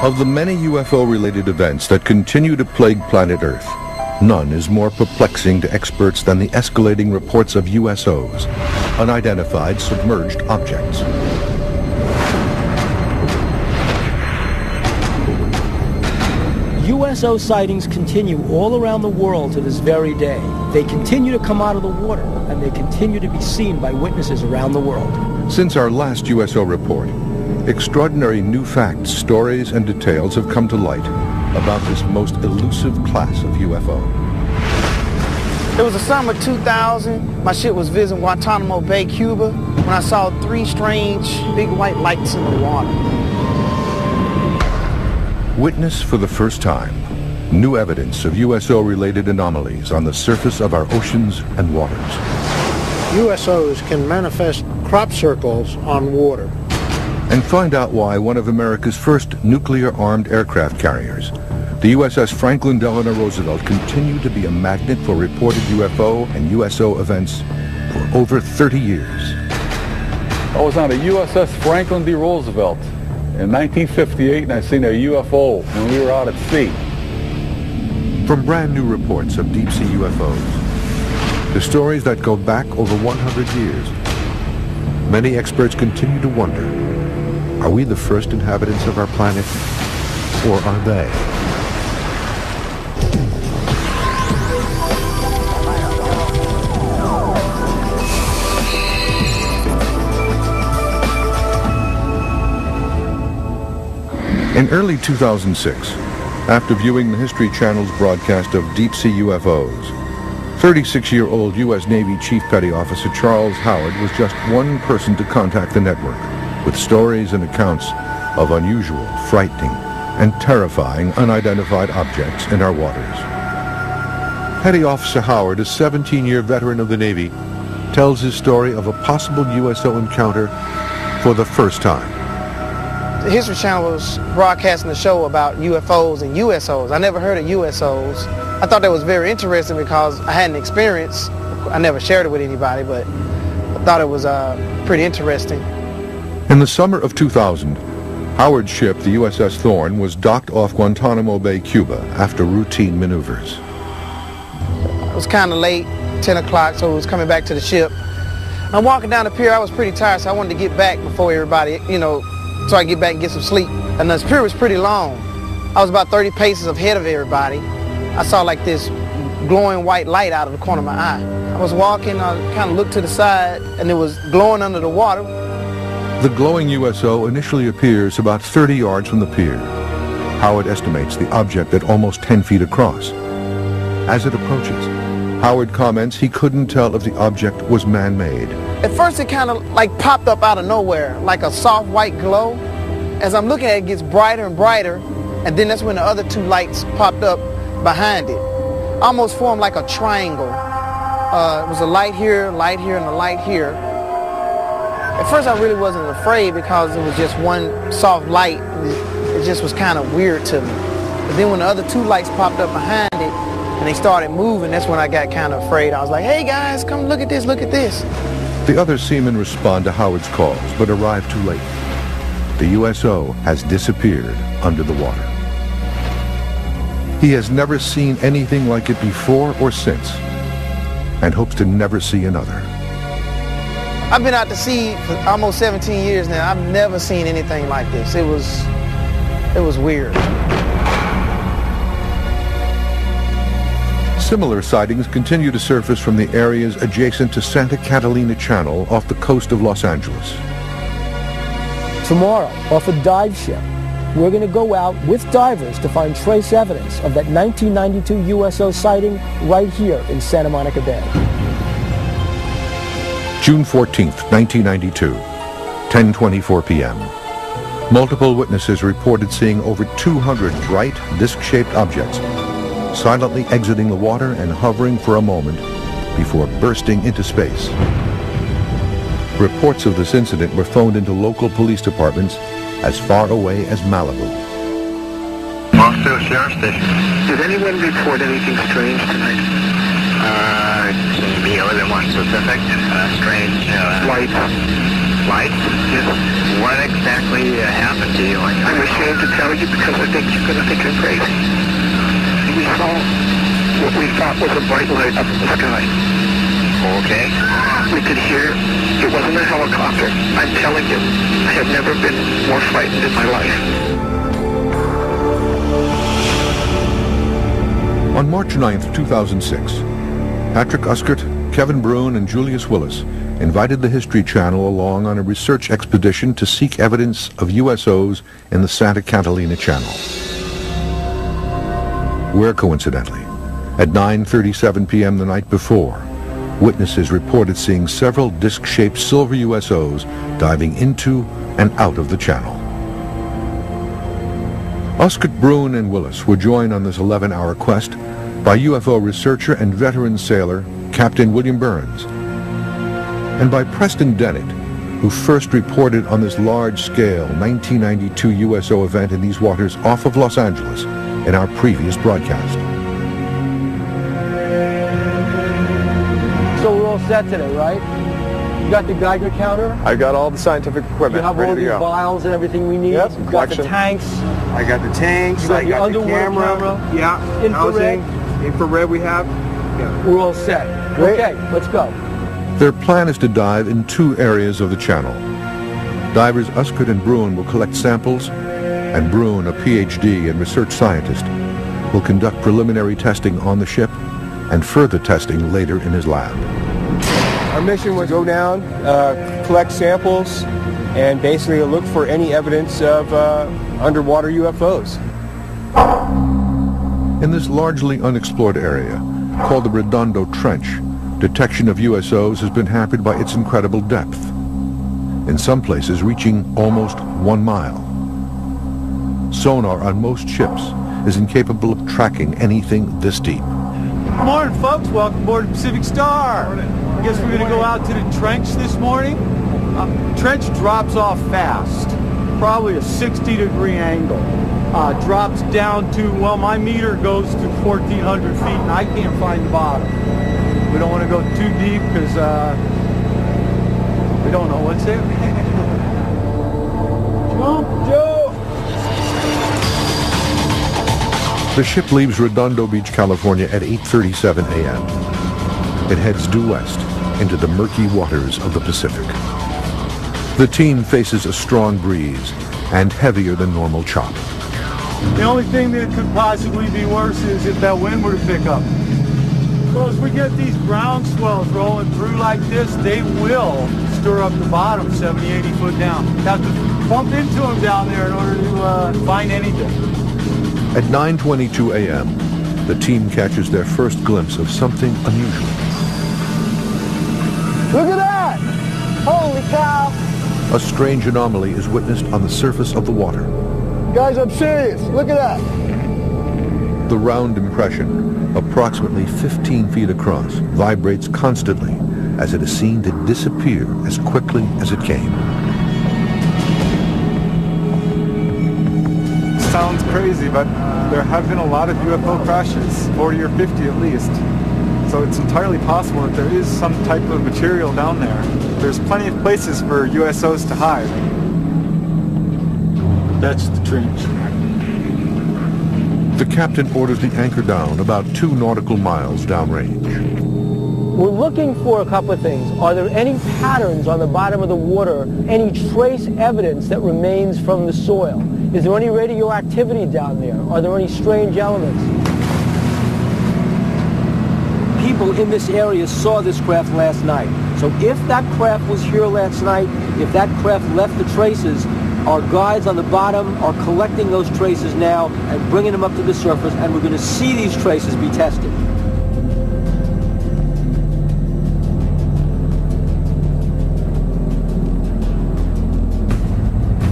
Of the many UFO-related events that continue to plague planet Earth, none is more perplexing to experts than the escalating reports of USOs, unidentified submerged objects. USO sightings continue all around the world to this very day. They continue to come out of the water, and they continue to be seen by witnesses around the world. Since our last USO report, extraordinary new facts, stories, and details have come to light about this most elusive class of UFO. It was the summer 2000. My ship was visiting Guantanamo Bay, Cuba, when I saw 3 strange big white lights in the water. Witness for the first time new evidence of USO-related anomalies on the surface of our oceans and waters. USOs can manifest crop circles on water. And find out why one of America's first nuclear-armed aircraft carriers, the USS Franklin Delano Roosevelt, continued to be a magnet for reported UFO and USO events for over 30 years. I was on a USS Franklin D. Roosevelt in 1958, and I seen a UFO when we were out at sea. From brand new reports of deep-sea UFOs to stories that go back over 100 years, many experts continue to wonder, are we the first inhabitants of our planet, or are they? In early 2006, after viewing the History Channel's broadcast of deep-sea UFOs, 36-year-old U.S. Navy Chief Petty Officer Charles Howard was just one person to contact the network with stories and accounts of unusual, frightening, and terrifying unidentified objects in our waters. Petty Officer Howard, a 17-year veteran of the Navy, tells his story of a possible USO encounter for the first time. The History Channel was broadcasting a show about UFOs and USOs. I never heard of USOs. I thought that was very interesting because I had an experience. I never shared it with anybody, but I thought it was pretty interesting. In the summer of 2000, Howard's ship, the USS Thorn, was docked off Guantanamo Bay, Cuba, after routine maneuvers. It was kind of late, 10 o'clock, so it was coming back to the ship. I'm walking down the pier. I was pretty tired, so I wanted to get back before everybody, so I get back and get some sleep. And the pier was pretty long. I was about 30 paces ahead of everybody. I saw like this glowing white light out of the corner of my eye. I was walking, I kind of looked to the side, and it was glowing under the water. The glowing USO initially appears about 30 yards from the pier. Howard estimates the object at almost 10 feet across. As it approaches, Howard comments he couldn't tell if the object was man-made. At first it kind of like popped up out of nowhere, like a soft white glow. As I'm looking at it, it gets brighter and brighter, and then that's when the other 2 lights popped up behind it. Almost formed like a triangle. It was a light here, and a light here. At first I really wasn't afraid because it was just one soft light. It just was kind of weird to me. But then when the other 2 lights popped up behind it and they started moving, that's when I got kind of afraid. I was like, hey guys, come look at this, look at this. The other seamen respond to Howard's calls, but arrive too late. The USO has disappeared under the water. He has never seen anything like it before or since, and hopes to never see another. I've been out to sea for almost 17 years now. I've never seen anything like this. It was weird. Similar sightings continue to surface from the areas adjacent to Santa Catalina Channel off the coast of Los Angeles. Tomorrow, off a dive ship, we're going to go out with divers to find trace evidence of that 1992 USO sighting right here in Santa Monica Bay. June 14th, 1992, 10:24 p.m. Multiple witnesses reported seeing over 200 bright, disc-shaped objects silently exiting the water and hovering for a moment before bursting into space. Reports of this incident were phoned into local police departments as far away as Malibu. Moscow Sheriff Station. Did anyone report anything strange tonight? Can be more than one specific. Strange lights. Lights? Just What exactly happened to you? I'm ashamed to tell you because I think you're going to think I'm crazy. We saw what we thought was a bright light up in the sky. Okay. We could hear it wasn't a helicopter. I'm telling you, I have never been more frightened in my life. On March 9th, 2006, Patrick Uskert, Kevin Brune, and Julius Willis invited the History Channel along on a research expedition to seek evidence of USOs in the Santa Catalina Channel. Where, coincidentally, at 9:37 p.m. the night before, witnesses reported seeing several disc-shaped silver USOs diving into and out of the channel. Uskert, Brune, and Willis were joined on this 11-hour quest by UFO researcher and veteran sailor Captain William Burns, and by Preston Dennett, who first reported on this large-scale 1992 USO event in these waters off of Los Angeles in our previous broadcast. So we're all set today, right? You got the Geiger counter? I got all the scientific equipment. You have all the vials and everything we need? Yep. You got the tanks? I got the tanks. You got I got the underwater camera? Yeah. Infrared? Infrared we have. Yeah. We're all set. Great. Okay, let's go. Their plan is to dive in two areas of the channel. Divers Uskert and Brune will collect samples, and Brune, a PhD and research scientist, will conduct preliminary testing on the ship and further testing later in his lab. Our mission was go down, collect samples, and basically look for any evidence of underwater UFOs. In this largely unexplored area, called the Redondo Trench, detection of USOs has been hampered by its incredible depth, in some places reaching almost 1 mile. Sonar on most ships is incapable of tracking anything this deep. Good morning, folks. Welcome aboard the Pacific Star. I guess we're going to go out to the trench this morning. Trench drops off fast, probably a 60-degree angle. Drops down to, well, my meter goes to 1,400 feet, and I can't find the bottom. We don't want to go too deep because we don't know what's there. Jump, Joe! The ship leaves Redondo Beach, California at 8:37 a.m. It heads due west into the murky waters of the Pacific. The team faces a strong breeze and heavier than normal chop. The only thing that could possibly be worse is if that wind were to pick up. Well, as we get these ground swells rolling through like this, they will stir up the bottom 70, 80 foot down. Have to bump into them down there in order to find anything. At 9:22 a.m., the team catches their first glimpse of something unusual. Look at that! Holy cow! A strange anomaly is witnessed on the surface of the water. Guys, I'm serious. Look at that. The round impression, approximately 15 feet across, vibrates constantly as it is seen to disappear as quickly as it came. Sounds crazy, but there have been a lot of UFO crashes, 40 or 50 at least. So it's entirely possible that there is some type of material down there. There's plenty of places for USOs to hide. That's the trench. The captain orders the anchor down about 2 nautical miles downrange. We're looking for a couple of things. Are there any patterns on the bottom of the water, any trace evidence that remains from the soil? Is there any radioactivity down there? Are there any strange elements? People in this area saw this craft last night. So if that craft was here last night, if that craft left the traces, our guides on the bottom are collecting those traces now and bringing them up to the surface, and we're going to see these traces be tested.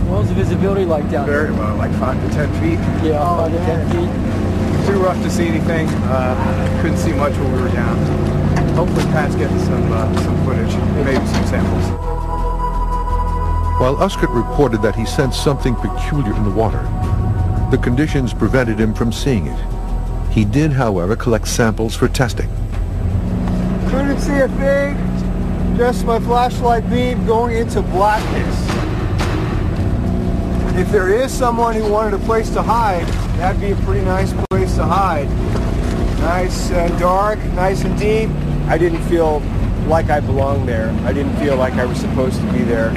What's the visibility like down there? Very well, like 5 to 10 feet. Yeah, 5 to 10 feet. Too rough to see anything. Couldn't see much when we were down. Hopefully Pat's getting some footage, maybe some samples. While Uskert reported that he sensed something peculiar in the water, the conditions prevented him from seeing it. He did, however, collect samples for testing. Couldn't see a thing. Just my flashlight beam going into blackness. If there is someone who wanted a place to hide, that'd be a pretty nice place to hide. Nice and dark, nice and deep. I didn't feel like I belonged there. I didn't feel like I was supposed to be there.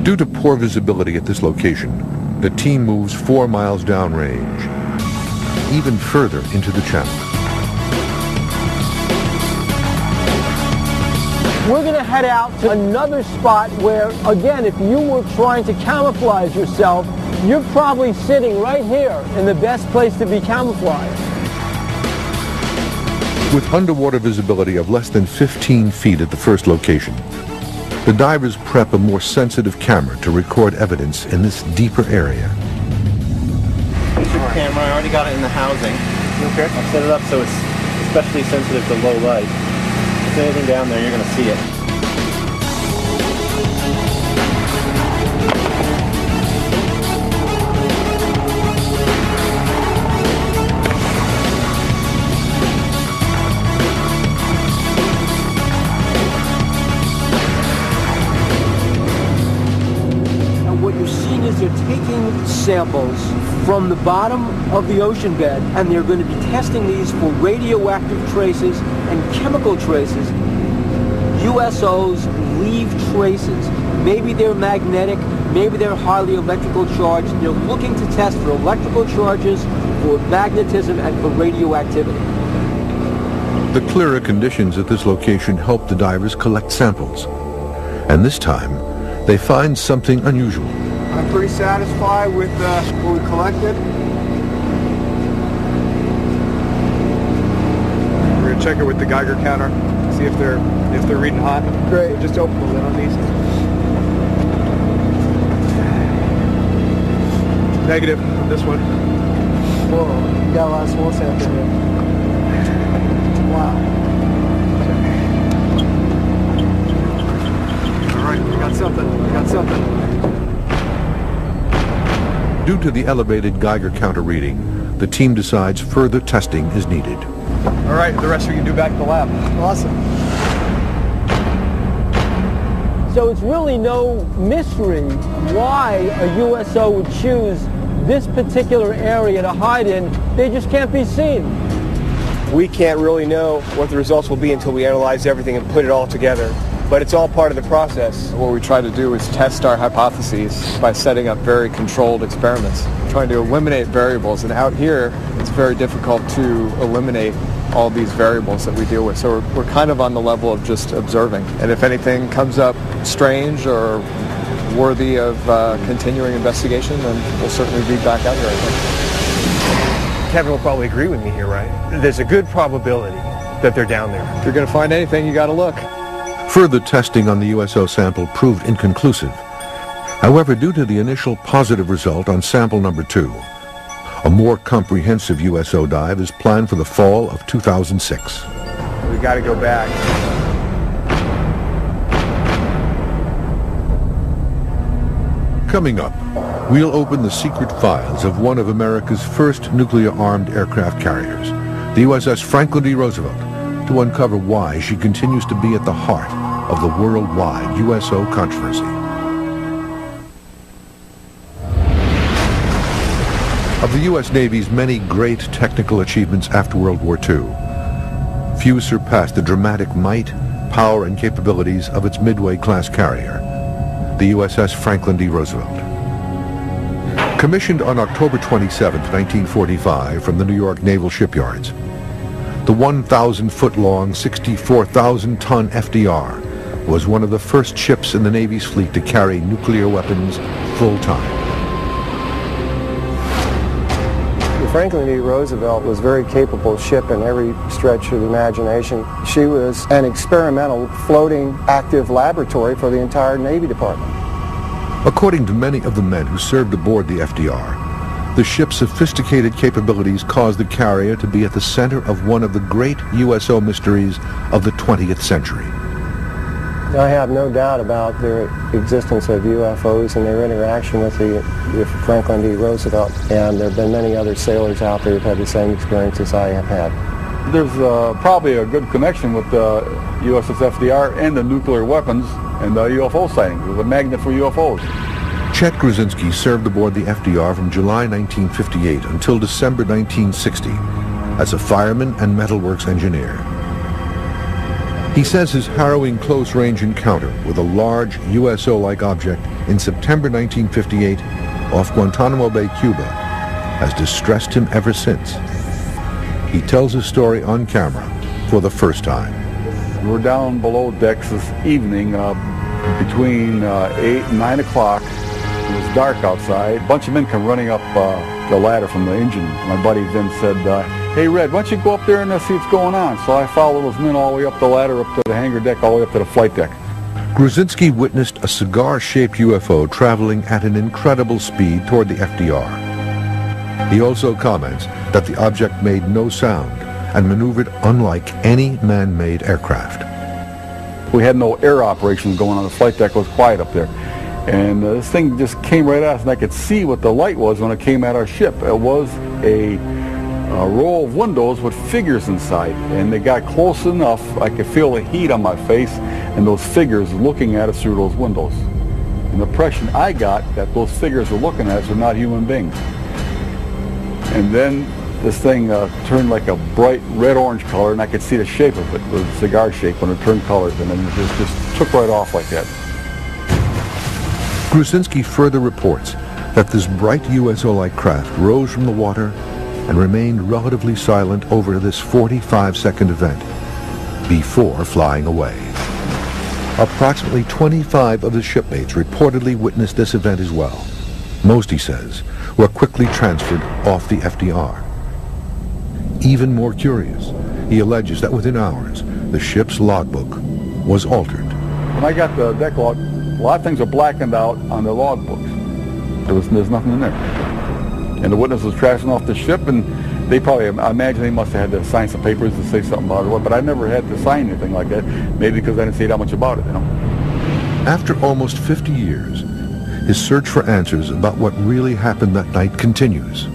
Due to poor visibility at this location, the team moves 4 miles downrange, even further into the channel. We're going to head out to another spot where, again, if you were trying to camouflage yourself, you're probably sitting right here in the best place to be camouflaged. With underwater visibility of less than 15 feet at the first location, the divers prep a more sensitive camera to record evidence in this deeper area. Here's your camera. I already got it in the housing. Okay. I've set it up so it's especially sensitive to low light. If there's anything down there, you're going to see it. They're taking samples from the bottom of the ocean bed, and they're going to be testing these for radioactive traces and chemical traces. USOs leave traces. Maybe they're magnetic, maybe they're highly electrical charged. They're looking to test for electrical charges, for magnetism, and for radioactivity. The clearer conditions at this location help the divers collect samples. And this time, they find something unusual. I'm pretty satisfied with what we collected. We're gonna check it with the Geiger counter, see if they're reading hot. Great. So just open the lid on these. Negative on this one. Whoa, you got a lot of small sample here. Wow. All right, we got something. We got something. Due to the elevated Geiger counter reading, the team decides further testing is needed. All right, the rest we can do back at the lab. Awesome. So it's really no mystery why a USO would choose this particular area to hide in. They just can't be seen. We can't really know what the results will be until we analyze everything and put it all together. But it's all part of the process. What we try to do is test our hypotheses by setting up very controlled experiments, trying to eliminate variables. And out here, it's very difficult to eliminate all these variables that we deal with. So we're kind of on the level of just observing. And if anything comes up strange or worthy of continuing investigation, then we'll certainly be back out here, I think. Kevin will probably agree with me here, right? There's a good probability that they're down there. If you're going to find anything, you got to look. Further testing on the USO sample proved inconclusive. However, due to the initial positive result on sample number 2, a more comprehensive USO dive is planned for the fall of 2006. We got to go back. Coming up, we'll open the secret files of one of America's first nuclear-armed aircraft carriers, the USS Franklin D. Roosevelt, to uncover why she continues to be at the heart of the worldwide USO controversy. Of the U.S. Navy's many great technical achievements after World War II, few surpassed the dramatic might, power, and capabilities of its Midway-class carrier, the USS Franklin D. Roosevelt. Commissioned on October 27, 1945 from the New York Naval Shipyards, the 1,000-foot-long, 64,000-ton FDR was one of the first ships in the Navy's fleet to carry nuclear weapons full-time. The Franklin D. Roosevelt was a very capable ship in every stretch of the imagination. She was an experimental floating active laboratory for the entire Navy Department. According to many of the men who served aboard the FDR, the ship's sophisticated capabilities caused the carrier to be at the center of one of the great USO mysteries of the 20th century. I have no doubt about the existence of UFOs and their interaction with the Franklin D. Roosevelt, and there have been many other sailors out there who've had the same experiences I have had. There's probably a good connection with the USS FDR and the nuclear weapons and the UFO sightings. It was a magnet for UFOs. Chet Gruszinski served aboard the FDR from July 1958 until December 1960 as a fireman and metalworks engineer. He says his harrowing close-range encounter with a large USO-like object in September 1958 off Guantanamo Bay, Cuba, has distressed him ever since. He tells his story on camera for the first time. We're down below decks this evening between 8 and 9 o'clock. It was dark outside. A bunch of men come running up the ladder from the engine. My buddy then said, hey Red, why don't you go up there and see what's going on? So I followed those men all the way up the ladder, up to the hangar deck, all the way up to the flight deck. Gruszinski witnessed a cigar-shaped UFO traveling at an incredible speed toward the FDR. He also comments that the object made no sound and maneuvered unlike any man-made aircraft. We had no air operations going on. The flight deck was quiet up there. And this thing just came right at us, and I could see what the light was when it came at our ship. It was a row of windows with figures inside, and they got close enough I could feel the heat on my face and those figures looking at us through those windows. And the impression I got that those figures were looking at us were not human beings. And then this thing turned like a bright red-orange color, and I could see the shape of it. It was a cigar shape when it turned colors, and then it just took right off like that. Gruszinski further reports that this bright USO-like craft rose from the water and remained relatively silent over this 45-second event before flying away. Approximately 25 of the shipmates reportedly witnessed this event as well. Most, he says, were quickly transferred off the FDR. Even more curious, he alleges that within hours, the ship's logbook was altered. When I got the deck log, a lot of things were blackened out on the logbooks. There's nothing in there. And the witness was trashing off the ship, and they probably, I imagine they must have had to sign some papers to say something about it, but I never had to sign anything like that, maybe because I didn't say that much about it, you know. After almost 50 years, his search for answers about what really happened that night continues.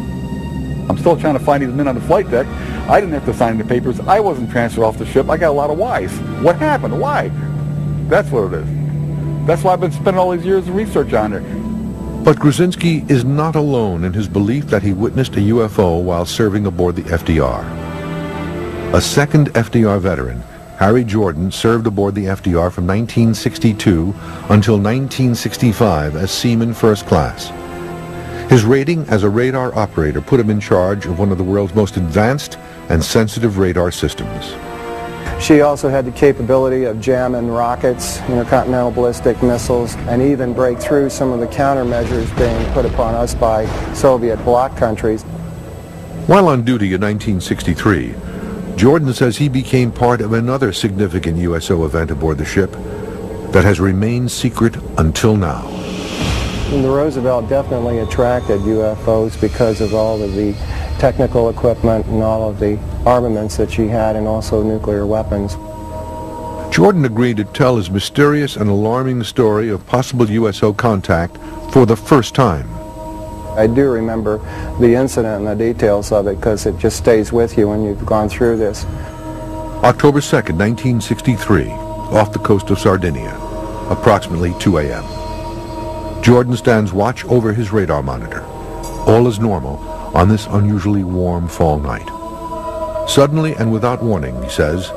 I'm still trying to find these men on the flight deck. I didn't have to sign the papers. I wasn't transferred off the ship. I got a lot of whys. What happened? Why? That's what it is. That's why I've been spending all these years of research on it. But Gruszinski is not alone in his belief that he witnessed a UFO while serving aboard the FDR. A second FDR veteran, Harry Jordan, served aboard the FDR from 1962 until 1965 as Seaman First Class. His rating as a radar operator put him in charge of one of the world's most advanced and sensitive radar systems. She also had the capability of jamming rockets, intercontinental ballistic missiles, and even break through some of the countermeasures being put upon us by Soviet bloc countries. While on duty in 1963, Jordan says he became part of another significant USO event aboard the ship that has remained secret until now. And the Roosevelt definitely attracted UFOs because of all of the technical equipment and all of the armaments that she had, and also nuclear weapons. Jordan agreed to tell his mysterious and alarming story of possible USO contact for the first time. I do remember the incident and the details of it because it just stays with you when you've gone through this. October 2nd, 1963, off the coast of Sardinia, approximately 2 a.m. Jordan stands watch over his radar monitor. All is normal on this unusually warm fall night. Suddenly and without warning, he says,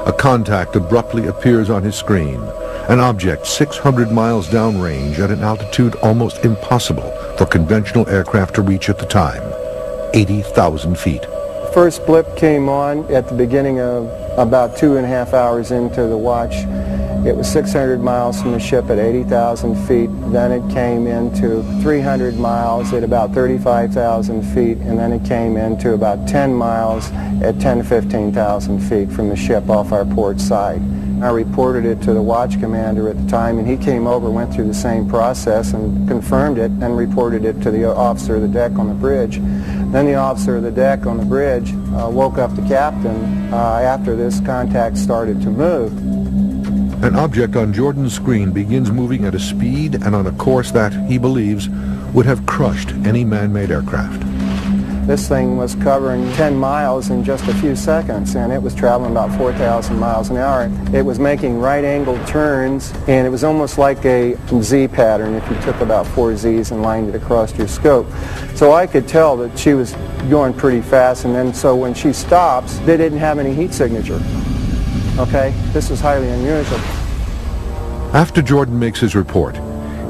a contact abruptly appears on his screen, an object 600 miles downrange at an altitude almost impossible for conventional aircraft to reach at the time, 80,000 feet. The first blip came on at the beginning of about 2.5 hours into the watch. It was 600 miles from the ship at 80,000 feet. Then it came into 300 miles at about 35,000 feet, and then it came into about 10 miles at 10 to 15,000 feet from the ship off our port side. I reported it to the watch commander at the time, and he came over, went through the same process and confirmed it, and reported it to the officer of the deck on the bridge. Then the officer of the deck on the bridge woke up the captain after this contact started to move. An object on Jordan's screen begins moving at a speed and on a course that, he believes, would have crushed any man-made aircraft. This thing was covering 10 miles in just a few seconds, and it was traveling about 4,000 miles an hour. It was making right-angled turns, and it was almost like a Z pattern if you took about 4 Z's and lined it across your scope. So I could tell that she was going pretty fast, and then so when she stops, they didn't have any heat signature. Okay, this is highly unusual. After Jordan makes his report,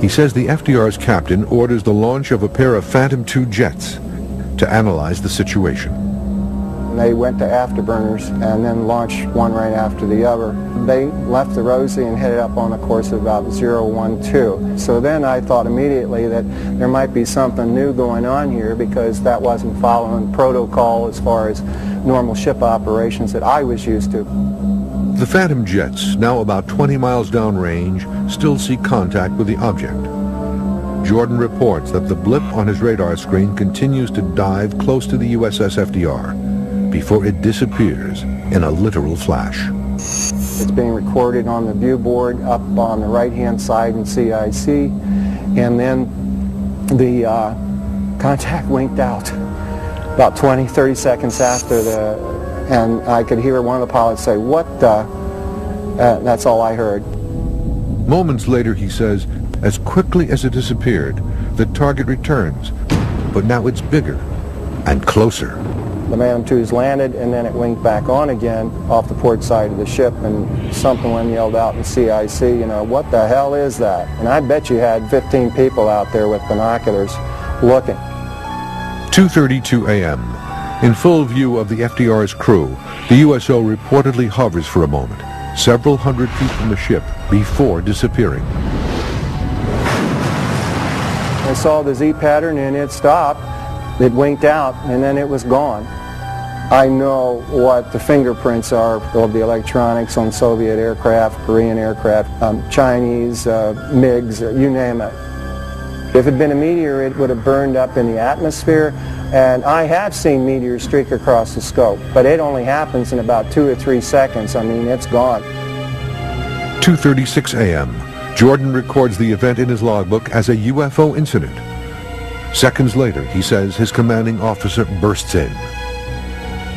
he says the FDR's captain orders the launch of a pair of Phantom II jets to analyze the situation. They went to afterburners and then launched one right after the other. They left the Rosie and headed up on a course of about 012. So then I thought immediately that there might be something new going on here because that wasn't following protocol as far as normal ship operations that I was used to. The Phantom jets, now about 20 miles downrange, still see contact with the object. Jordan reports that the blip on his radar screen continues to dive close to the USS FDR before it disappears in a literal flash. It's being recorded on the view board up on the right-hand side in CIC, and then the contact winked out about 20-30 seconds after and I could hear one of the pilots say, "What the?" That's all I heard. Moments later, he says, as quickly as it disappeared, the target returns, but now it's bigger and closer. The Phantom II's landed, and then it winked back on again off the port side of the ship, and someone yelled out in CIC, you know, "What the hell is that?" And I bet you had 15 people out there with binoculars looking. 2:32 a.m. In full view of the FDR's crew, the USO reportedly hovers for a moment, several hundred feet from the ship, before disappearing. I saw the Z pattern and it stopped. It winked out and then it was gone. I know what the fingerprints are of the electronics on Soviet aircraft, Korean aircraft, Chinese, MiGs, you name it. If it had been a meteor, it would have burned up in the atmosphere, and I have seen meteors streak across the scope, but it only happens in about 2 or 3 seconds. I mean, it's gone. 2:36 a.m. Jordan records the event in his logbook as a UFO incident. Seconds later, he says his commanding officer bursts in.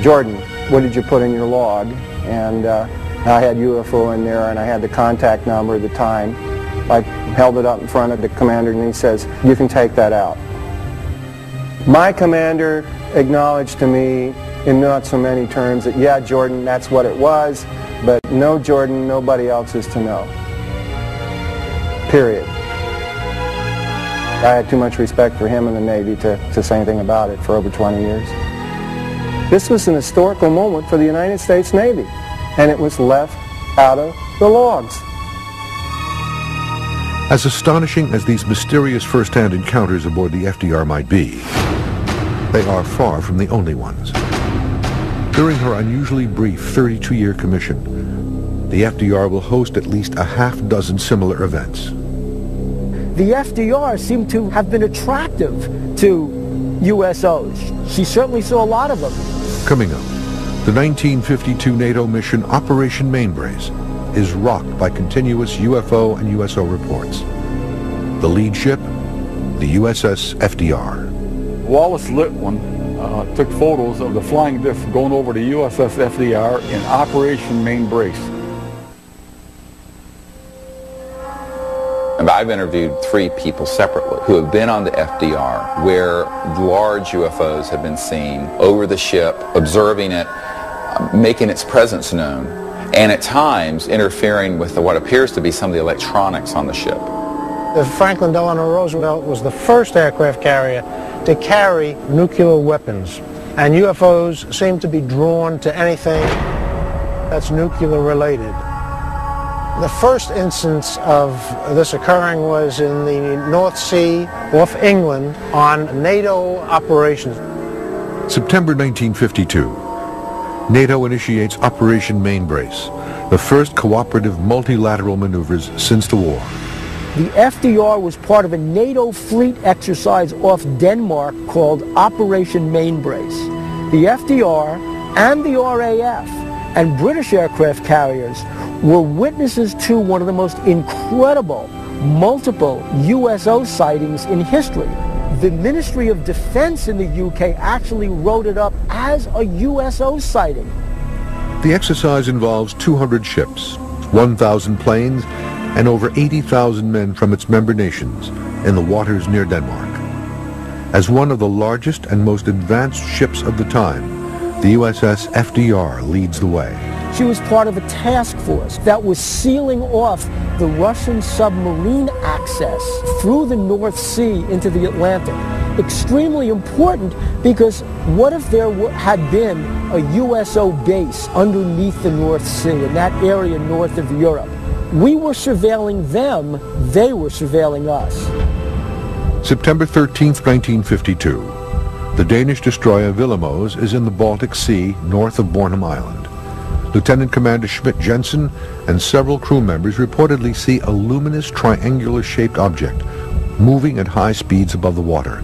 "Jordan, what did you put in your log?" And I had UFO in there, and I had the contact number at the time. I held it up in front of the commander, and he says, "You can take that out." My commander acknowledged to me in not so many terms that, "Yeah, Jordan, that's what it was, but no, Jordan, nobody else is to know." Period. I had too much respect for him in the Navy to say anything about it for over 20 years. This was an historical moment for the United States Navy, and it was left out of the logs. As astonishing as these mysterious first-hand encounters aboard the FDR might be, they are far from the only ones. During her unusually brief 32-year commission, the FDR will host at least a half-dozen similar events. The FDR seemed to have been attractive to USOs. She certainly saw a lot of them. Coming up, the 1952 NATO mission Operation Mainbrace is rocked by continuous UFO and USO reports. The lead ship, the USS FDR. Wallace Litwin took photos of the flying disc going over the USS FDR in Operation Mainbrace. I've interviewed 3 people separately who have been on the FDR where large UFOs have been seen over the ship, observing it, making its presence known, and at times interfering with what appears to be some of the electronics on the ship. The Franklin Delano Roosevelt was the first aircraft carrier to carry nuclear weapons, and UFOs seem to be drawn to anything that's nuclear related. The first instance of this occurring was in the North Sea off England on NATO operations. September 1952. NATO initiates Operation Mainbrace, the first cooperative multilateral maneuvers since the war. The FDR was part of a NATO fleet exercise off Denmark called Operation Mainbrace. The FDR and the RAF and British aircraft carriers were witnesses to one of the most incredible multiple USO sightings in history. The Ministry of Defense in the UK actually wrote it up as a USO sighting. The exercise involves 200 ships, 1,000 planes, and over 80,000 men from its member nations in the waters near Denmark. As one of the largest and most advanced ships of the time, the USS FDR leads the way. She was part of a task force that was sealing off the Russian submarine access through the North Sea into the Atlantic. Extremely important because what if there had been a USO base underneath the North Sea in that area north of Europe? We were surveilling them, they were surveilling us. September 13th, 1952. The Danish destroyer Willemoes is in the Baltic Sea north of Bornholm Island. Lieutenant Commander Schmidt-Jensen and several crew members reportedly see a luminous triangular-shaped object moving at high speeds above the water,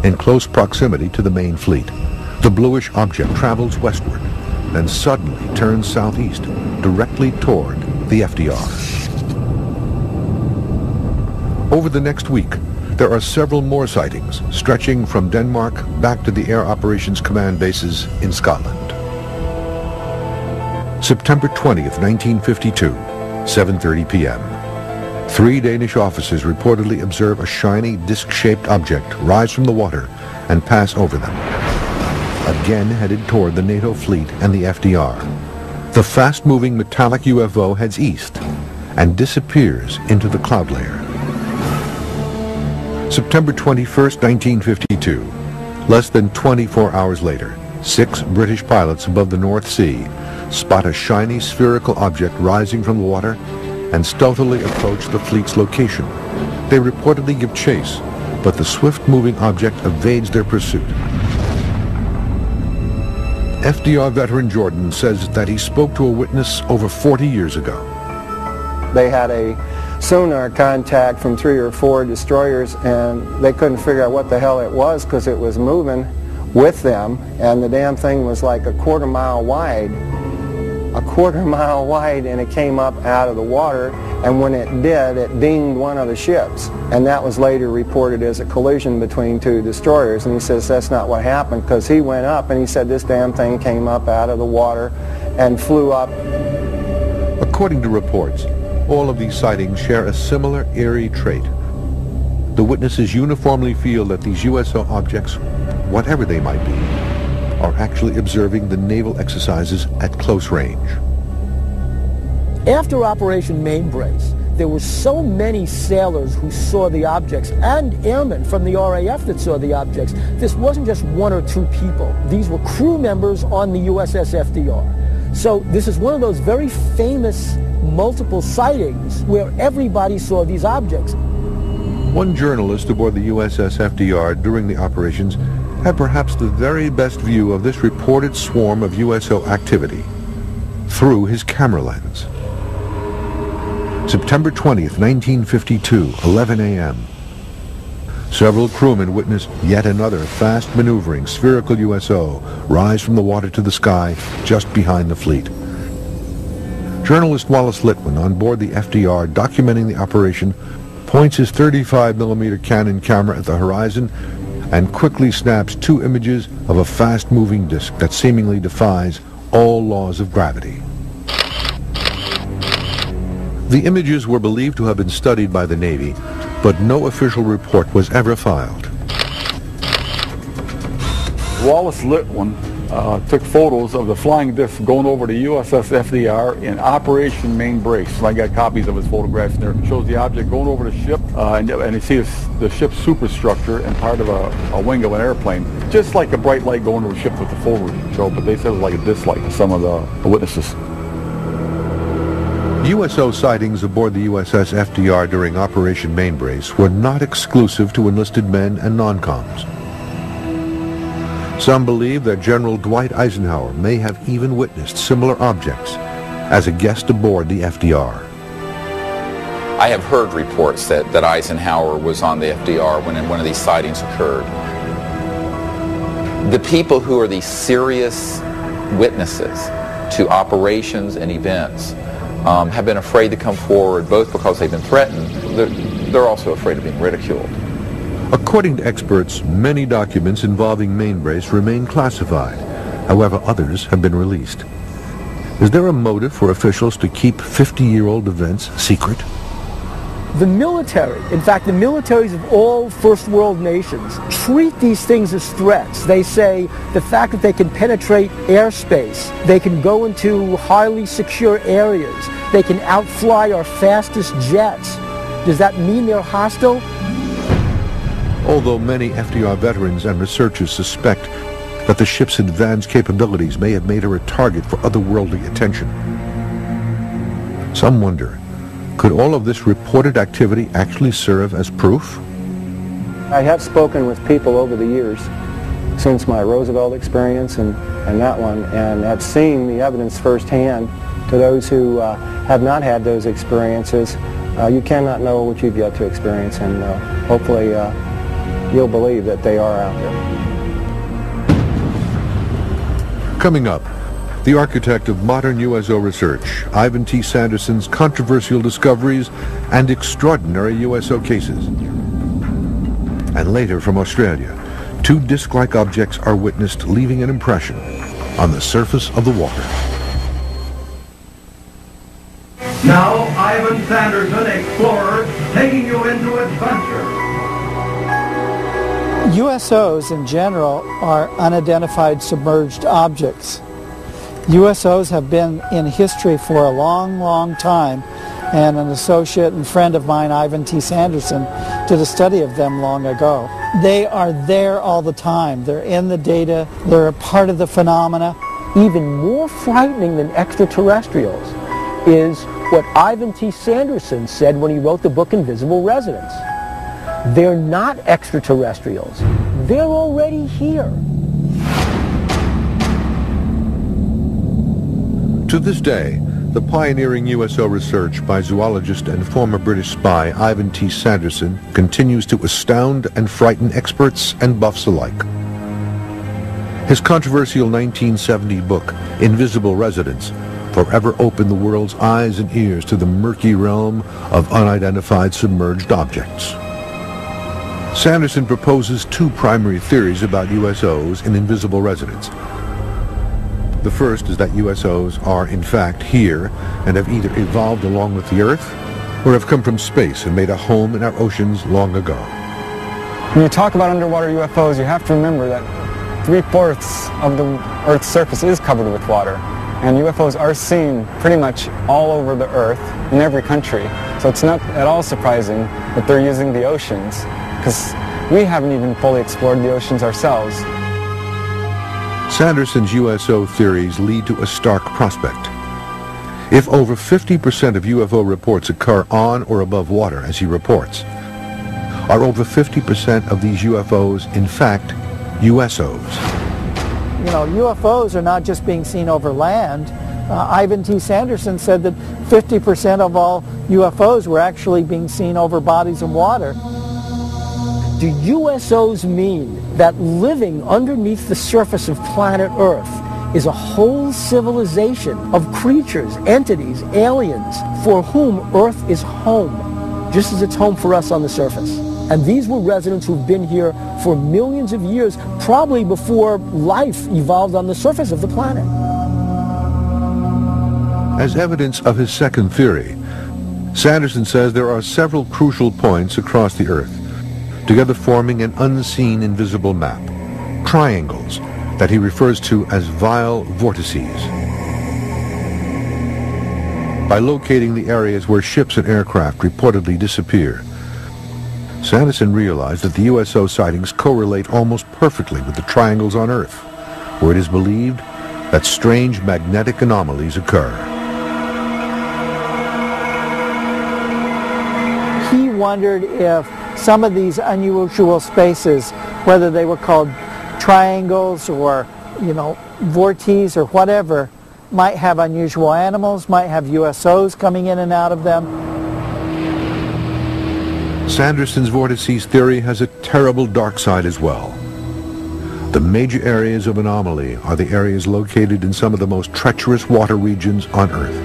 in close proximity to the main fleet. The bluish object travels westward, then suddenly turns southeast, directly toward the FDR. Over the next week, there are several more sightings, stretching from Denmark back to the Air Operations Command bases in Scotland. September 20th, 1952, 7:30 p.m. 3 Danish officers reportedly observe a shiny, disc-shaped object rise from the water and pass over them, again headed toward the NATO fleet and the FDR. The fast-moving metallic UFO heads east and disappears into the cloud layer. September 21st, 1952. Less than 24 hours later, 6 British pilots above the North Sea spot a shiny spherical object rising from the water and stealthily approach the fleet's location. They reportedly give chase, but the swift-moving object evades their pursuit. FDR veteran Jordan says that he spoke to a witness over 40 years ago. They had a sonar contact from 3 or 4 destroyers, and they couldn't figure out what the hell it was because it was moving with them, and the damn thing was like a quarter mile wide, and it came up out of the water, and when it did, it dinged one of the ships, and that was later reported as a collision between 2 destroyers. And he says that's not what happened, because he went up and he said this damn thing came up out of the water and flew up. According to reports, all of these sightings share a similar eerie trait. The witnesses uniformly feel that these USO objects, whatever they might be, are actually observing the naval exercises at close range. After Operation Mainbrace, there were so many sailors who saw the objects and airmen from the RAF that saw the objects. This wasn't just 1 or 2 people. These were crew members on the USS FDR. So this is one of those very famous multiple sightings where everybody saw these objects. One journalist aboard the USS FDR during the operations had perhaps the very best view of this reported swarm of USO activity through his camera lens. September 20th, 1952, 11 a.m. Several crewmen witness yet another fast-maneuvering spherical USO rise from the water to the sky just behind the fleet. Journalist Wallace Litwin, on board the FDR documenting the operation, points his 35mm Canon camera at the horizon and quickly snaps 2 images of a fast-moving disk that seemingly defies all laws of gravity. The images were believed to have been studied by the Navy, but no official report was ever filed. Wallace Litwin took photos of the flying disc going over the USS FDR in Operation Mainbrace. And I got copies of his photographs there. It shows the object going over the ship, and you see the ship's superstructure and part of a wing of an airplane. Just like a bright light going over a ship with the photos show, but they said it was like a disc light to some of the witnesses. USO sightings aboard the USS FDR during Operation Mainbrace were not exclusive to enlisted men and non-coms. Some believe that General Dwight Eisenhower may have even witnessed similar objects as a guest aboard the FDR. I have heard reports that Eisenhower was on the FDR when one of these sightings occurred. The people who are the serious witnesses to operations and events have been afraid to come forward, both because they've been threatened, they're also afraid of being ridiculed. According to experts, many documents involving Mainbrace remain classified. However, others have been released. Is there a motive for officials to keep 50-year-old events secret? The military, in fact, the militaries of all first world nations treat these things as threats. They say the fact that they can penetrate airspace, they can go into highly secure areas, they can outfly our fastest jets. Does that mean they're hostile? Although many FDR veterans and researchers suspect that the ship's advanced capabilities may have made her a target for otherworldly attention, some wonder, could all of this reported activity actually serve as proof? I have spoken with people over the years since my Roosevelt experience and that one, and have seen the evidence firsthand. To those who have not had those experiences, you cannot know what you've yet to experience, and hopefully you'll believe that they are out there. Coming up, the architect of modern USO research, Ivan T. Sanderson's controversial discoveries and extraordinary USO cases. And later from Australia, two disc-like objects are witnessed leaving an impression on the surface of the water. Now, Ivan Sanderson, explorer, taking you into adventure. USOs in general are unidentified submerged objects. USOs have been in history for a long, long time, and an associate and friend of mine, Ivan T. Sanderson, did a study of them long ago. They are there all the time. They're in the data. They're a part of the phenomena. Even more frightening than extraterrestrials is what Ivan T. Sanderson said when he wrote the book Invisible Residents. They're not extraterrestrials. They're already here. To this day, the pioneering USO research by zoologist and former British spy Ivan T. Sanderson continues to astound and frighten experts and buffs alike. His controversial 1970 book, Invisible Residents, forever opened the world's eyes and ears to the murky realm of unidentified submerged objects. Sanderson proposes two primary theories about USOs in Invisible Residents. The first is that USOs are in fact here and have either evolved along with the Earth or have come from space and made a home in our oceans long ago. When you talk about underwater UFOs, you have to remember that 3/4 of the Earth's surface is covered with water. And UFOs are seen pretty much all over the Earth, in every country. So it's not at all surprising that they're using the oceans, because we haven't even fully explored the oceans ourselves. Sanderson's USO theories lead to a stark prospect. If over 50% of UFO reports occur on or above water, as he reports, are over 50% of these UFOs in fact USOs? You know, UFOs are not just being seen over land. Ivan T. Sanderson said that 50% of all UFOs were actually being seen over bodies of water. Do USOs mean that living underneath the surface of planet Earth is a whole civilization of creatures, entities, aliens, for whom Earth is home, just as it's home for us on the surface? And these were residents who've been here for millions of years, probably before life evolved on the surface of the planet. As evidence of his second theory, Sanderson says there are several crucial points across the Earth, together forming an unseen invisible map, triangles that he refers to as vile vortices. By locating the areas where ships and aircraft reportedly disappear, Sanderson realized that the USO sightings correlate almost perfectly with the triangles on Earth, where it is believed that strange magnetic anomalies occur. He wondered if some of these unusual spaces, whether they were called triangles or, you know, vortices or whatever, might have unusual animals, might have USOs coming in and out of them. Sanderson's vortices theory has a terrible dark side as well. The major areas of anomaly are the areas located in some of the most treacherous water regions on Earth.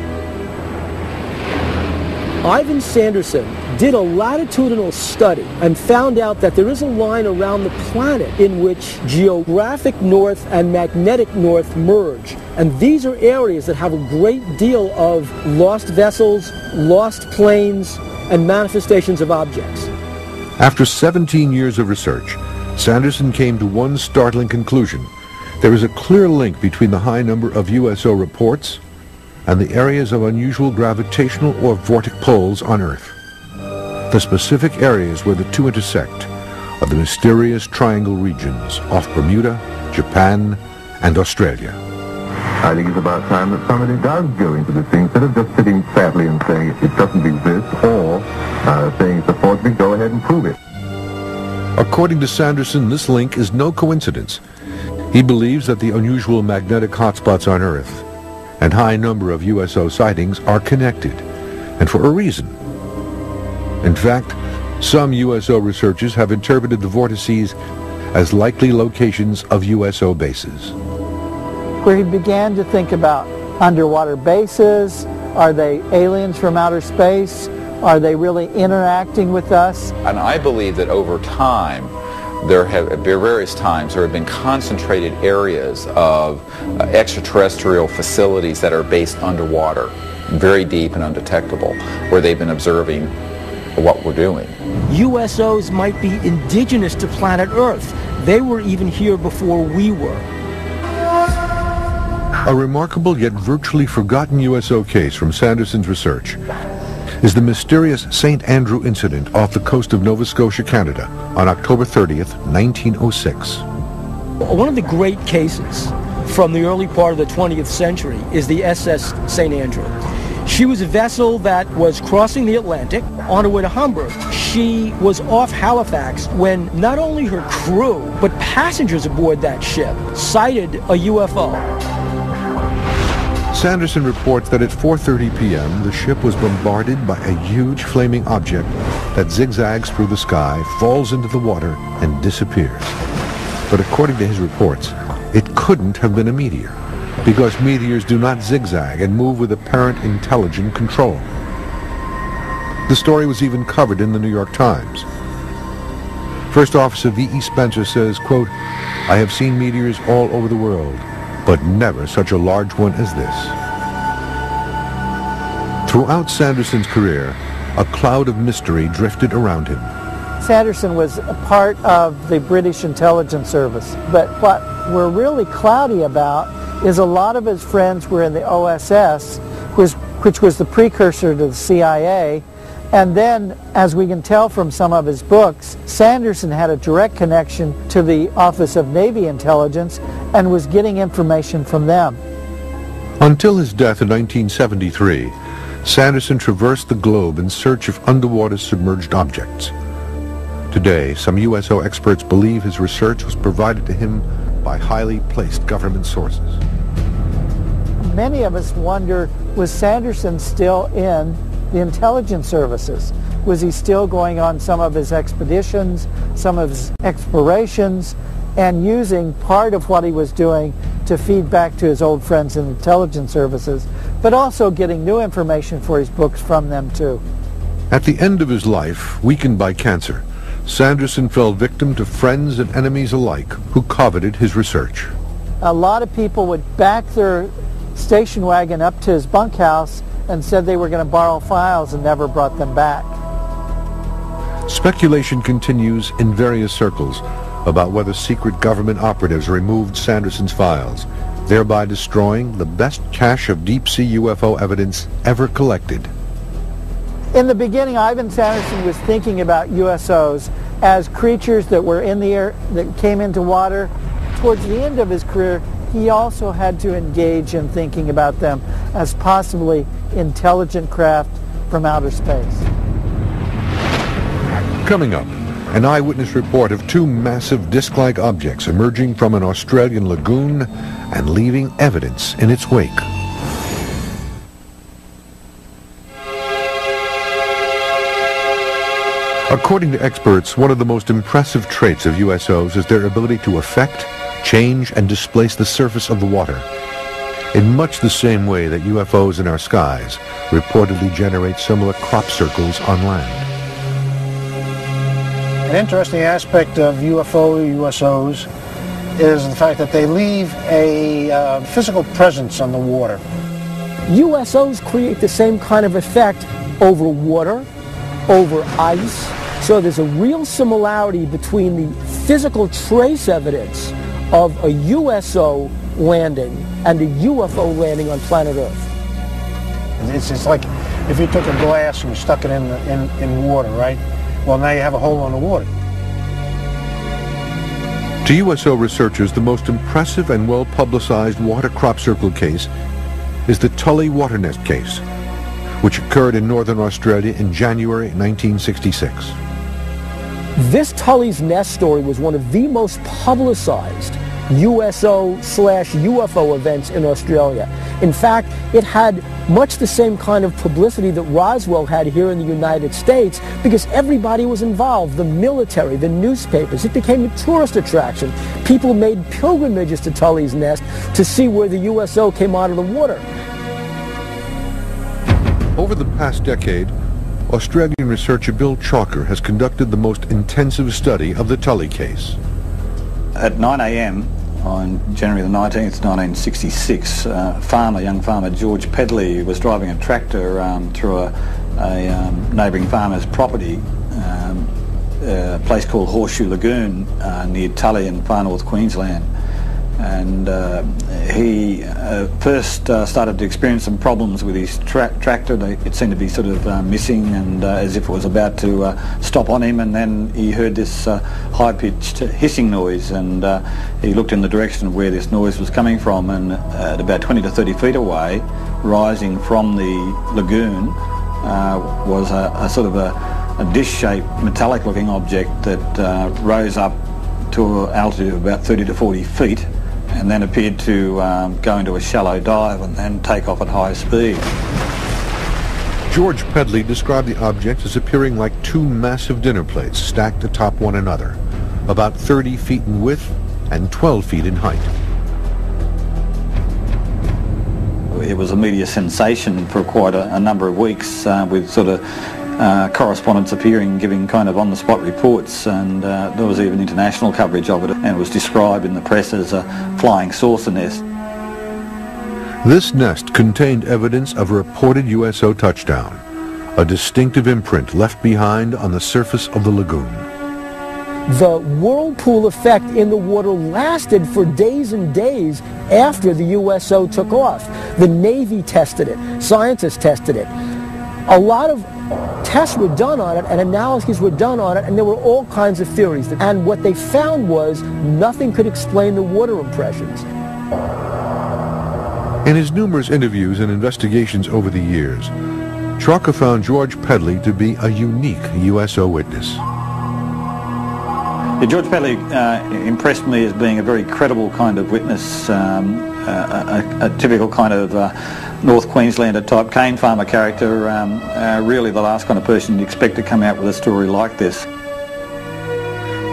Ivan Sanderson did a latitudinal study and found out that there is a line around the planet in which geographic north and magnetic north merge. And these are areas that have a great deal of lost vessels, lost planes, and manifestations of objects. After 17 years of research, Sanderson came to one startling conclusion. There is a clear link between the high number of USO reports and the areas of unusual gravitational or vortic poles on Earth. The specific areas where the two intersect are the mysterious triangle regions off Bermuda, Japan, and Australia. I think it's about time that somebody does go into this thing instead of just sitting sadly and saying it doesn't exist, or saying it's supposed to be, go ahead and prove it. According to Sanderson, this link is no coincidence. He believes that the unusual magnetic hotspots on Earth and high number of USO sightings are connected, and for a reason. In fact, some USO researchers have interpreted the vortices as likely locations of USO bases. Where he began to think about underwater bases. Are they aliens from outer space? Are they really interacting with us? And I believe that over time, at various times, there have been concentrated areas of extraterrestrial facilities that are based underwater, very deep and undetectable, where they've been observing what we're doing. USOs might be indigenous to planet Earth. They were even here before we were. A remarkable yet virtually forgotten USO case from Sanderson's research is the mysterious St. Andrew incident off the coast of Nova Scotia, Canada, on October 30th, 1906. One of the great cases from the early part of the 20th century is the SS St. Andrew. She was a vessel that was crossing the Atlantic on her way to Hamburg. She was off Halifax when not only her crew, but passengers aboard that ship sighted a UFO. Sanderson reports that at 4:30 p.m. the ship was bombarded by a huge flaming object that zigzags through the sky, falls into the water, and disappears. But according to his reports, it couldn't have been a meteor, because meteors do not zigzag and move with apparent intelligent control. The story was even covered in the New York Times. First Officer V.E. Spencer says, quote, "I have seen meteors all over the world, but never such a large one as this." Throughout Sanderson's career, a cloud of mystery drifted around him. Sanderson was a part of the British intelligence service, but what we're really cloudy about is a lot of his friends were in the OSS, which was the precursor to the CIA, and then, as we can tell from some of his books, Sanderson had a direct connection to the Office of Navy Intelligence and was getting information from them. Until his death in 1973, Sanderson traversed the globe in search of underwater submerged objects. Today, some USO experts believe his research was provided to him by highly placed government sources. Many of us wonder, was Sanderson still in the intelligence services? Was he still going on some of his expeditions, some of his explorations, and using part of what he was doing to feed back to his old friends in intelligence services, but also getting new information for his books from them too? At the end of his life, weakened by cancer, Sanderson fell victim to friends and enemies alike who coveted his research. A lot of people would back their station wagon up to his bunkhouse and said they were going to borrow files and never brought them back. Speculation continues in various circles about whether secret government operatives removed Sanderson's files, thereby destroying the best cache of deep-sea UFO evidence ever collected. In the beginning, Ivan Sanderson was thinking about USOs as creatures that were in the air, that came into water. Towards the end of his career, he also had to engage in thinking about them as possibly intelligent craft from outer space. Coming up, an eyewitness report of two massive disc-like objects emerging from an Australian lagoon and leaving evidence in its wake. According to experts, one of the most impressive traits of USOs is their ability to affect, change, and displace the surface of the water. in much the same way that UFOs in our skies reportedly generate similar crop circles on land. An interesting aspect of USOs is the fact that they leave a physical presence on the water. USOs create the same kind of effect over water, over ice, so there's a real similarity between the physical trace evidence of a USO landing and a UFO landing on planet Earth. It's like if you took a glass and you stuck it in water, right? Well, now you have a hole on the water. To USO researchers, the most impressive and well-publicized water crop circle case is the Tully water nest case, which occurred in northern Australia in January 1966. This Tully's Nest story was one of the most publicized USO/UFO events in Australia. In fact, it had much the same kind of publicity that Roswell had here in the United States because everybody was involved, the military, the newspapers. It became a tourist attraction. People made pilgrimages to Tully's Nest to see where the USO came out of the water. Over the past decade, Australian researcher Bill Chalker has conducted the most intensive study of the Tully case. At 9 a.m. on January the 19th, 1966, young farmer George Pedley was driving a tractor through a neighbouring farmer's property, a place called Horseshoe Lagoon near Tully in far north Queensland. And he first started to experience some problems with his tractor. It seemed to be sort of missing and as if it was about to stop on him, and then he heard this high-pitched hissing noise, and he looked in the direction of where this noise was coming from, and at about 20 to 30 feet away, rising from the lagoon, was a sort of a dish-shaped metallic-looking object that rose up to an altitude of about 30 to 40 feet, and then appeared to go into a shallow dive and then take off at high speed. George Pedley described the object as appearing like two massive dinner plates stacked atop one another, about 30 feet in width and 12 feet in height. It was a media sensation for quite a number of weeks, with sort of correspondents appearing, giving kind of on-the-spot reports, and there was even international coverage of it, and it was described in the press as a flying saucer nest. This nest contained evidence of a reported USO touchdown, a distinctive imprint left behind on the surface of the lagoon. The whirlpool effect in the water lasted for days and days after the USO took off. The Navy tested it, scientists tested it. A lot of tests were done on it and analyses were done on it, and there were all kinds of theories. And what they found was nothing could explain the water impressions. In his numerous interviews and investigations over the years, Chalker found George Pedley to be a unique USO witness. Yeah, George Pedley impressed me as being a very credible kind of witness, a typical kind of North Queenslander type cane farmer character, really the last kind of person you'd expect to come out with a story like this.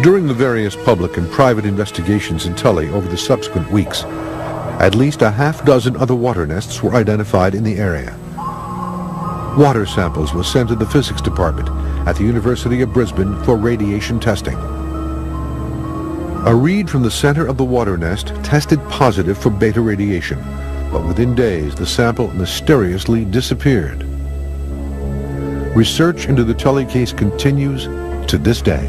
During the various public and private investigations in Tully over the subsequent weeks, at least a half-dozen other water nests were identified in the area. Water samples were sent to the physics department at the University of Brisbane for radiation testing. A reed from the center of the water nest tested positive for beta radiation, but within days the sample mysteriously disappeared. Research into the Tully case continues to this day.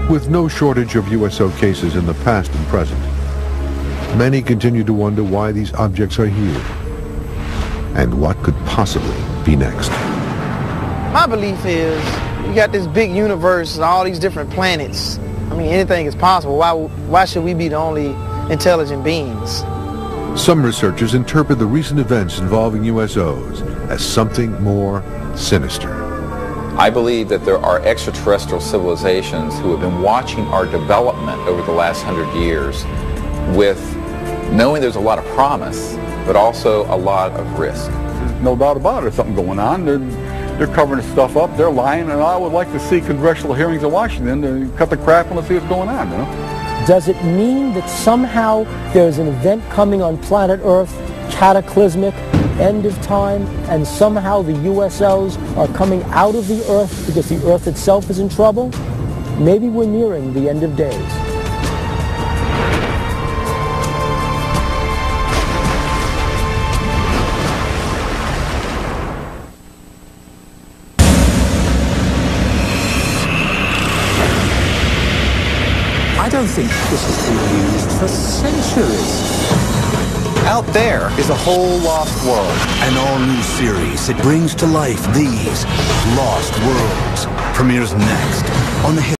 With no shortage of USO cases in the past and present, many continue to wonder why these objects are here and what could possibly be next. My belief is you got this big universe, all these different planets. I mean, anything is possible. Why should we be the only intelligent beings? Some researchers interpret the recent events involving USOs as something more sinister. I believe that there are extraterrestrial civilizations who have been watching our development over the last 100 years with knowing there's a lot of promise, but also a lot of risk. There's no doubt about it, there's something going on. They're covering stuff up, they're lying, and I would like to see congressional hearings in Washington to cut the crap and let's see what's going on, you know? Does it mean that somehow there's an event coming on planet Earth, cataclysmic, end of time, and somehow the USOs are coming out of the Earth because the Earth itself is in trouble? Maybe we're nearing the end of days. I don't think this has been used for centuries. Out there is a whole lost world. An all-new series that brings to life these lost worlds premieres next on the